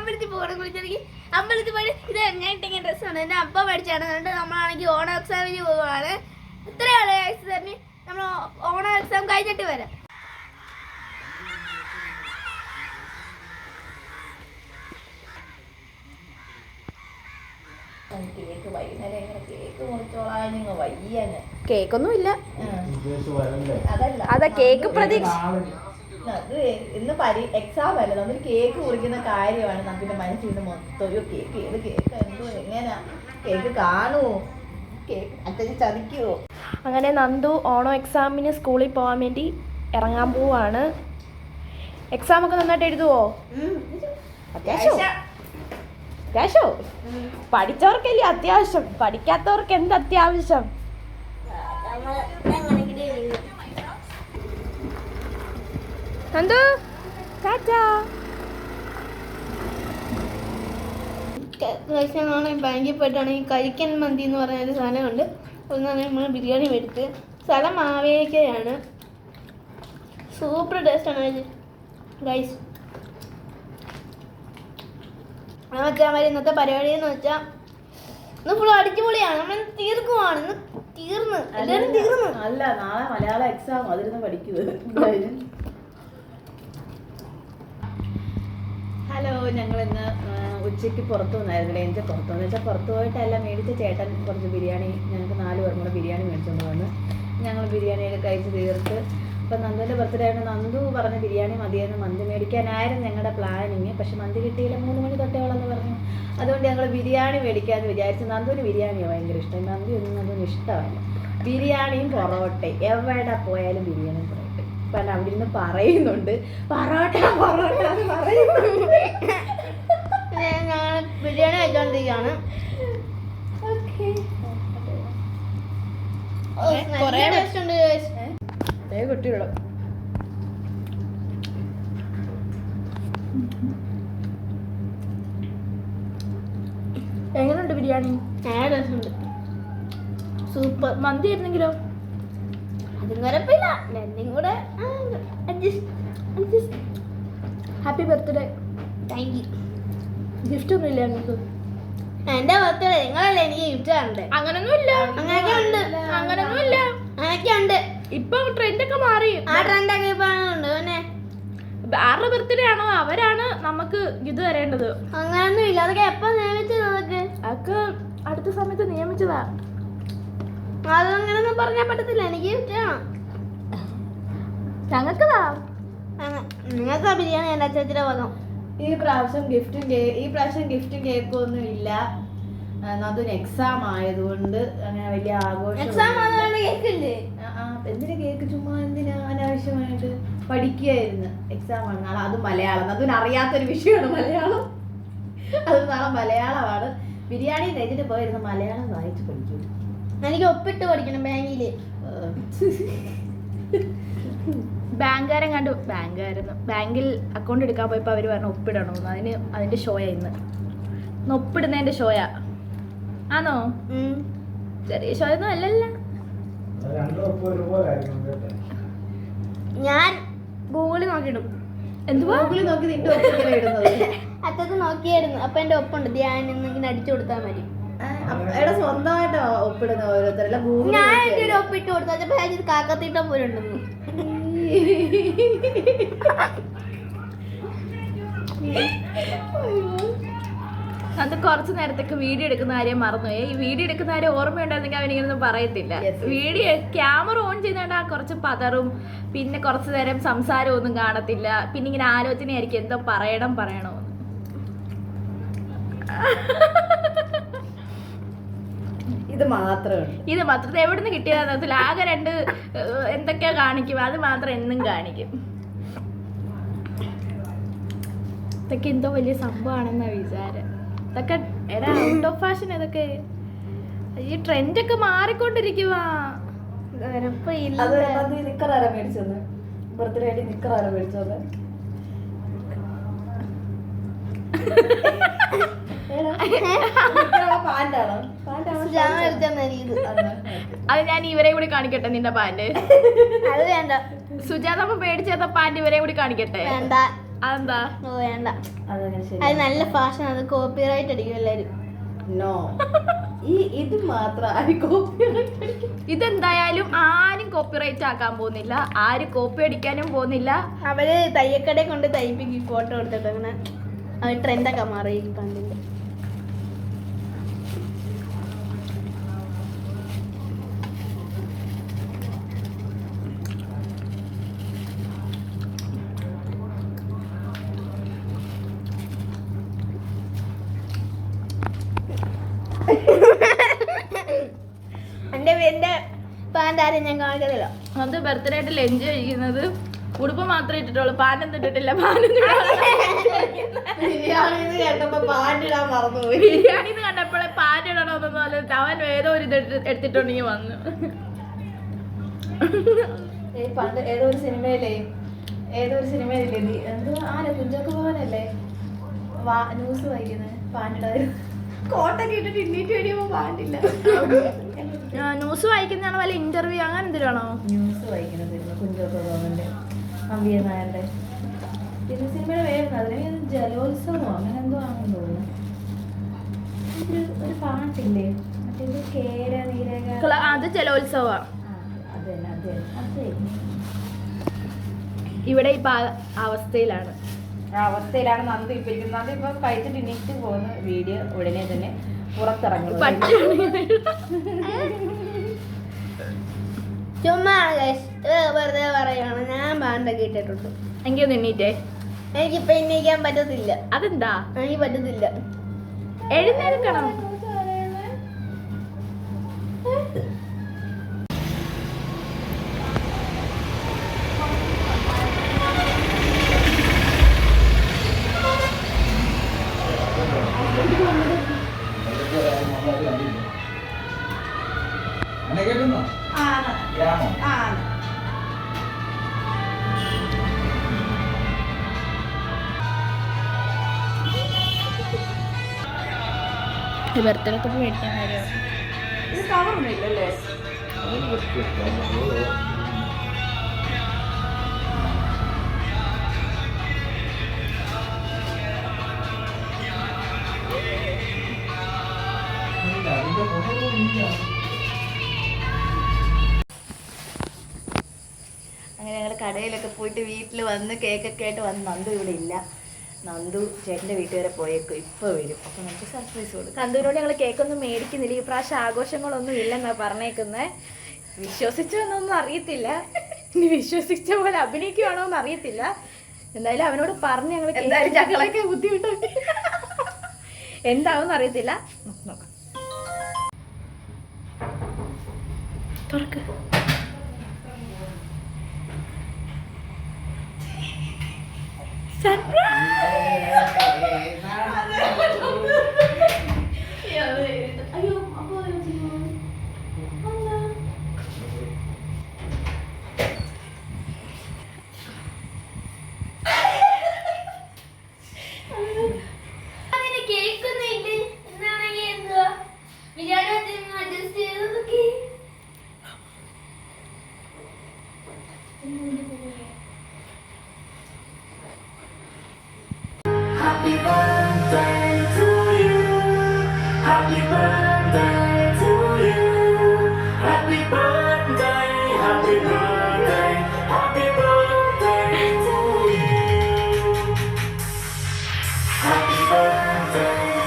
അമ്പലത്തിൽ പോകണം കുളിച്ചിറങ്ങി അമ്പലത്തിൽ പോയി ഇത് എങ്ങനെ ഡ്രസ്സാണ് എൻ്റെ അപ്പ മേടിച്ചാണ് എന്നിട്ട് നമ്മളാണെങ്കിൽ ഓണം എക്സാമിന് പോവുകയാണ്. ഇത്രയാണ് ഗൈസ് തന്നെ നമ്മൾ ഓണം എക്സാം കഴിഞ്ഞിട്ട് വരാം. കേക്ക് വൈകുന്നേരം എങ്ങനെ കേക്ക് മുറിച്ചോളാനിങ്ങ വയ്യന്. കേക്കൊന്നും ഇല്ല, അതല്ല അതാ കേക്ക് പ്രതീക്ഷ. അത് ഇന്ന് എക്സാം അല്ല, നമ്മൾ കേക്ക് മുറിക്കുന്ന കാര്യമാണ് നമ്മുടെ മനസ്സിൽ നിന്ന് മൊത്തം. ഒരു കേക്ക് ഏത് കേക്ക് എന്തോ എങ്ങനെയാ കേക്ക് കാണുമോ, കേക്ക് അച്ഛൻ ചതിക്കുവോ? അങ്ങനെ നന്ദു ഓണം എക്സാമിന് സ്കൂളിൽ പോകാൻ വേണ്ടി ഇറങ്ങാൻ പോവാണ്. എക്സാമൊക്കെ നന്നായിട്ട് എഴുതുവോ? അത്യാവശ്യം പഠിച്ചവർക്കല്ലേ അത്യാവശ്യം, പഠിക്കാത്തവർക്ക് എന്ത് അത്യാവശ്യം? നന്ദു ടാറ്റാ. ബാങ്കിൽ പോയിട്ടാണെങ്കിൽ കഴിക്കൻ മന്തി എന്ന് പറഞ്ഞൊരു സാധനമുണ്ട്. ഒന്നാണ് നമ്മൾ ബിരിയാണി മേടിച്ച്. സ്ഥലം മാവേലിക്കരയാണ്. സൂപ്പർ ടേസ്റ്റാണ് ഗൈസ്. വെച്ചാൽ മതി. ഇന്നത്തെ പരിപാടി എന്ന് വെച്ചാൽ ഇന്ന് ഫുൾ അടിച്ചുപൊളിയാണ്. നമ്മൾ തീർക്കുവാണ്. ഇന്ന് തീർന്ന് എല്ലാവരും തീർന്നു. അല്ല, നാളെ മലയാളം എക്സാം, അതിരുന്ന് പഠിക്കുന്നത്. ഹലോ, ഞങ്ങളിന്ന് ഉച്ചയ്ക്ക് പുറത്തു വന്നായിരുന്നു. എൻ്റെ പുറത്തു വന്നു വെച്ചാൽ പുറത്തു പോയിട്ടല്ല, മേടിച്ച ചേട്ടൻ കുറച്ച് ബിരിയാണി, ഞങ്ങൾക്ക് 4 പേർക്കും കൂടെ ബിരിയാണി മേടിച്ചുകൊണ്ട് വന്ന് ഞങ്ങൾ ബിരിയാണിയൊക്കെ കഴിച്ച് തീർത്ത്. അപ്പം നന്ദുവിൻ്റെ ബർത്ത്ഡേ ആണ്. നന്ദു പറഞ്ഞ ബിരിയാണി മതിയെന്ന്, മന്തി മേടിക്കാനായിരുന്നു ഞങ്ങളുടെ പ്ലാനിങ്. പക്ഷെ മന്തി കിട്ടിയില്ല, 3 മണി തൊട്ടേവളെന്ന് പറഞ്ഞു. അതുകൊണ്ട് ഞങ്ങൾ ബിരിയാണി മേടിക്കാമെന്ന് വിചാരിച്ചു. നന്ദുവിന് ബിരിയാണിയാണ് ഭയങ്കര ഇഷ്ടം. മന്തി ഒന്നും നന്ദുവിന് ഇഷ്ടമല്ല. ബിരിയാണിയും പൊറോട്ടയും, എവിടെ പോയാലും ബിരിയാണിയും പൊറോട്ടയും. അപ്പം അവിടെ നിന്ന് പറയുന്നുണ്ട് പൊറോട്ട പൊറോട്ട പറയുന്നുണ്ട്. ഞാൻ ബിരിയാണി കഴിച്ചോണ്ടിരിക്കുകയാണ്. കുറേ ടേസ്റ്റ് ഉണ്ട് കുട്ടികളും എങ്ങനെയുണ്ട് ബിരിയാണി? നല്ല ടേസ്റ്റ് ഉണ്ട്. സൂപ്പർ. മന്തി ആയിരുന്നെങ്കിലോ? അതും കുഴപ്പമില്ല, രണ്ടും കൂടെ happy birthday. Thank you. Gift ഒന്നും ഇല്ല നിങ്ങൾക്ക്? എന്റെ ബർത്ത്ഡേ നിങ്ങളല്ലേ എനിക്ക് ഗിഫ്റ്റ് തരണ്ടേ? അങ്ങനൊന്നുമില്ല. അങ്ങനെയൊക്കെ ഉണ്ട്. അങ്ങനൊന്നുമില്ല. അങ്ങനെയൊക്കെ ഉണ്ട്. ഇപ്പൊ ട്രെൻഡൊക്കെ മാറി. ആ ട്രെൻഡൊക്കെ ഇപ്പൊ ഉണ്ട്. പിന്നെ ആരുടെ ബർത്ത്ഡേ ആണോ അവരാണ് നമുക്ക് ഇത് തരേണ്ടത്. അങ്ങനൊന്നും ഇല്ല. അതൊക്കെ എപ്പോ നിയമിച്ചത്? അതൊക്കെ അടുത്ത സമയത്ത് നിയമിച്ചതാ. അതങ്ങനൊന്നും പറഞ്ഞാൽ പറ്റത്തില്ല. എനിക്ക് ഗിഫ്റ്റ് വേണം. ഞങ്ങൾക്കതാ. നിങ്ങൾക്ക് ആ ബിരിയാണി എൻ്റെ അച്ഛൻ്റെ വകം. ഈ പ്രാവശ്യം ഗിഫ്റ്റും കേക്കും ഒന്നും ഇല്ല. നന്ദുവിന് എക്സാം ആയതുകൊണ്ട് അങ്ങനെ വലിയ ആഘോഷം. എക്സാം കേക്കില്ലേ? എന്തിനാ കേക്ക്? ചുമ്മാ എന്തിനാ അനാവശ്യമായിട്ട്? പഠിക്കുകയായിരുന്നു. എക്സാം ആണ് നാളെ, അത് മലയാളം. അതിന് അറിയാത്തൊരു വിഷയമാണ് മലയാളം. അത് നാളെ മലയാളമാണ്. ബിരിയാണി കഴിച്ചിട്ട് പോയിരുന്നു മലയാളം വായിച്ച് പഠിക്കും. എനിക്ക് ഒപ്പിട്ട് പഠിക്കണം ബാങ്കില്. ബാങ്കിൽ അക്കൗണ്ട് എടുക്കാൻ പോയപ്പോൾ അവർ പറഞ്ഞു ഒപ്പിടണമെന്ന്. അതിന്റെ ഷോയാ ഇന്ന് ഒപ്പിടുന്നതിന്റെ ഷോയാ. ആണോ? ചെറിയ ഷോ ഒന്നും അല്ലല്ലോ. ഞാൻ ഗൂഗിളിൽ നോക്കിയിടും. എന്തുവാ ഗൂഗിളിൽ നോക്കി നിന്റെ ഒപ്പിങ്ങനെ ഇടുന്നത്? അറ്റത്ത് നോക്കിയായിരുന്നു. അപ്പൊ എന്റെ ഒപ്പുണ്ട്. ധ്യാൻ ഇങ്ങനെ അടിച്ചു കൊടുത്താൽ മതി. എടാ, സ്വന്തമായിട്ട് ഒപ്പിടുന്ന ഓരോരുത്തരല്ല. ഞാൻ എന്റെ ഒരു ഒപ്പിട്ട് കൊടുത്തപ്പോ കാക്കത്തീട്ട പോലുണ്ടെന്ന്. അത് കുറച്ച് നേരത്തേക്ക് വീഡിയോ എടുക്കുന്ന കാര്യം മറന്നുപോയി. ഈ വീഡിയോ എടുക്കുന്ന കാര്യം ഓർമ്മയുണ്ടായിരുന്നെങ്കിൽ അവനിങ്ങനൊന്നും പറയത്തില്ല. വീഡിയോ ക്യാമറ ഓൺ ചെയ്യുന്നതാ കുറച്ച് പതറും, പിന്നെ കുറച്ച് നേരം സംസാരമൊന്നും കാണത്തില്ല. പിന്നെ ഇങ്ങനെ ആലോചനയായിരിക്കും എന്തോ പറയണോ. ഇത് മാത്രം എവിടെ നിന്ന് കിട്ടിയതാ? ആകെ 2 എന്തൊക്കെയാ കാണിക്കും, അത് മാത്രം എന്നും കാണിക്കും. ഇതൊക്കെ എന്തോ വലിയ സംഭവമാണെന്നാ വിചാരം. ഇതൊക്കെ എടാ ഔട്ട് ഓഫ് ഫാഷൻ. ഇതൊക്കെ ഈ ട്രെൻഡൊക്കെ മാറിക്കൊണ്ടിരിക്കുവാ. നിക്കറാരാ മേടിച്ചത്? ബർത്ത്ഡേ ആയിട്ട് നിക്കറാരാ മേടിച്ചത്? അത് ഞാൻ ഇവരെ കൂടി കാണിക്കട്ടെ നിന്റെ പാന്റ്. അത് വേണ്ട. സുജാതമ്മ പേടിച്ചേത്ത പാന്റ് ഇവരെ കൂടി കാണിക്കട്ടെ. വേണ്ട. അതെന്താ? ഓ വേണ്ട, അതങ്ങനെ അത് ശരി. നല്ല ഫാഷൻ, അത് കോപ്പിറൈറ്റ് അടിക്കും എല്ലാരും. നോ, ഇത് മാത്രം ആരും കോപ്പിറൈറ്റ് അടിക്കും. ഇതെന്തായാലും ആരും കോപ്പിറൈറ്റ് ആക്കാൻ പോകുന്നില്ല, ആരും കോപ്പി അടിക്കാനും പോകുന്നില്ല. അവര് തയ്യക്കടയെ കൊണ്ട് തയ്പ്പിക്കും ഫോട്ടോ എടുത്തിട്ട്, അങ്ങനെ അവർ ട്രെൻഡൊക്കെ മാറി ഈ പണ്ടിന്റെ. എന്റെ പാൻ്റ് ആരും ഞാൻ കാണിക്കത്തില്ല. അത് ബർത്ത്ഡേ ആയിട്ട് ലഞ്ച് കഴിക്കുന്നത് ഉടുപ്പ് മാത്രമേ ഇട്ടിട്ടുള്ളൂ, പാനൊന്നും ഇട്ടിട്ടില്ല. ബിരിയാണി കേട്ടപ്പോ പാണ്ടിടാൻ മറന്നുപോയി. ബിരിയാണി കണ്ടപ്പോഴേ പാൻ ഇടണമെന്നൊന്നും അല്ല, അവൻ ഏതോ ഒരു ഇത് എടുത്തിട്ടുണ്ടെങ്കിൽ വന്നു. പണ്ട് ഏതോ ഒരു സിനിമയിലേ എന്തോ ആരെ കുഞ്ചാക്കോ ഭവനല്ലേ ന്യൂസ് വായിക്കുന്നത് പാണ്ടിടായിരുന്നു. കോട്ടൊക്കെ ഇട്ടിട്ട് ഇന്നീറ്റ് കഴിയുമ്പോ പാണ്ടില്ല. ന്യൂസ് വായിക്കുന്നതാണോ വല്ല ഇന്റർവ്യൂ അങ്ങനെ എന്തിനാണോ? ന്യൂസ് വായിക്കുന്ന സിനിമ കുഞ്ചാക്കോ ഭവന്റെ അമ്പിയ നായരുടെ പിന്നെ സിനിമയുടെ പേരുന്നു അതിന് ജലോത്സവമോ അങ്ങനെ എന്തോ ആണെന്ന് തോന്നുന്നു. ഒരു പാട്ടില്ലേ മറ്റേ കേര നീരക, അത് ജലോത്സവമാണ്. അത് ഇവിടെ ഇപ്പൊ അവസ്ഥയിലാണ്. ആ അവസ്ഥയിലാണ് നന്ദു ഇപ്പൊ ഇരിക്കുന്നത്. നന്ദു ഇപ്പൊ കഴിച്ചിട്ട് ഇണീറ്റ് പോകുന്ന വീഡിയോ ഉടനെ തന്നെ പുറത്തിറങ്ങും. ചുമ്മാ വെറുതെ പറയാണ്, ഞാൻ പാൻ്റൊക്കെ ഇട്ടിട്ടുണ്ട്. എനിക്കൊന്ന് എണ്ണീറ്റേ. എനിക്കിപ്പൊ എണ്ണീക്കാൻ പറ്റത്തില്ല. അതെന്താ? എനിക്ക് പറ്റത്തില്ല. എഴുന്നേൽക്കണം. ബർത്ത്ഡേക്ക് മേടിക്കാൻ കാര്യമാണ്. ഇത് കവറൊന്നും ഇല്ലല്ലേ? അങ്ങനെ ഞങ്ങൾ കടയിലൊക്കെ പോയിട്ട് വീട്ടിൽ വന്ന് കേക്കൊക്കെ ആയിട്ട് വന്ന് നന്ദു ഇവിടെ ഇല്ല. നന്ദു ചേട്ടൻ്റെ വീട്ടിൽ വരെ പോയേക്കും, ഇപ്പോൾ വരും. അപ്പോൾ നമുക്ക് സർപ്രൈസ് കൊടുക്കും. നന്ദുവിനോട് ഞങ്ങൾ കേക്കൊന്നും മേടിക്കുന്നില്ല, ഈ പ്രാവശ്യം ആഘോഷങ്ങളൊന്നും ഇല്ലെന്നാ പറഞ്ഞേക്കുന്നത്. വിശ്വസിച്ചോ എന്നൊന്നും അറിയത്തില്ല, ഇനി വിശ്വസിച്ച പോലെ അഭിനയിക്കുവാണോ എന്ന് അറിയത്തില്ല. എന്തായാലും അവനോട് പറഞ്ഞ് ഞങ്ങൾ എന്തായാലും ഞങ്ങളൊക്കെ ബുദ്ധിമുട്ടുണ്ട്, എന്താവും അറിയത്തില്ല. നോക്കാം, തുറക്ക്. Happy birthday to you. Happy birthday to you. Happy birthday, happy birthday, happy birthday to you. Happy birthday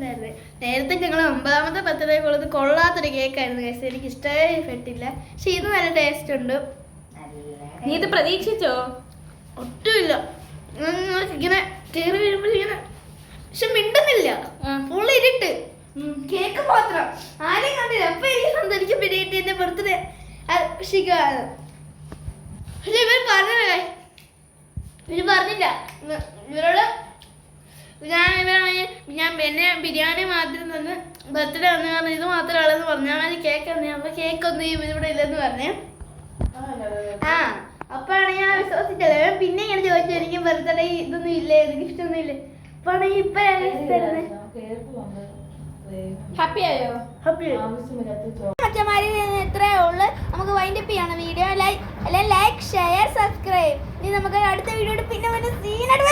ഉണ്ടായിരുന്നു. നേരത്തെ ഞങ്ങൾ 9ാമത്തെ ബർത്ത്ഡേ ഉള്ളത് കൊള്ളാത്തൊരു കേക്കായിരുന്നു ഗൈസ്. എനിക്ക് ഇഷ്ടമേ പെട്ടില്ല. പക്ഷെ ഇത് നല്ല ടേസ്റ്റ് ഉണ്ട്. നീ ഇത് പ്രതീക്ഷിച്ചോ? ഒട്ടുമില്ല. ഇങ്ങനെ കയറി വരുമ്പോൾ ഇങ്ങനെ പക്ഷെ മിണ്ടുന്നില്ല. ഫുള്ള് ഇരുട്ട്. കേക്ക് മാത്രം ആരെയും കണ്ടില്ല. അപ്പൊ എനിക്ക് സന്തോഷിച്ച് പിന്നീട് എന്റെ ബർത്ത്ഡേ ആഘോഷിക്കുകയാണ്. പക്ഷെ ഇവർ പറഞ്ഞില്ല. ഇവരോട് ഞാൻ എന്നെ ബിരിയാണി മാത്രം തന്ന് ബർത്ത്ഡേ വന്നു കാരണം ഇത് മാത്രമേ ഉള്ളെന്ന് പറഞ്ഞാൽ കേക്ക് തന്നെ. അപ്പൊ കേക്ക് ഒന്നും ഇവിടെ ഇല്ലെന്ന് പറഞ്ഞേ. ആ അപ്പാണ് ഞാൻ വിശ്വസിച്ചത്. പിന്നെ ഇങ്ങനെ ചോദിച്ചു എനിക്ക് ബർത്ത്ഡേ ഇതൊന്നും ഇല്ലേ, എനിക്ക് ഇഷ്ടമൊന്നും ഇല്ലേ. അപ്പാണ് ഇപ്പൊ ഹാപ്പി ആയോ? മച്ചമാരി ഇത്രയേ ഉള്ളു. നമുക്ക് വൈൻഡപ്പ് ചെയ്യാണ് വീഡിയോ. Like, share, subscribe. ഇനി നമുക്ക് അടുത്ത വീഡിയോ പിന്നെ സീനായിട്ട്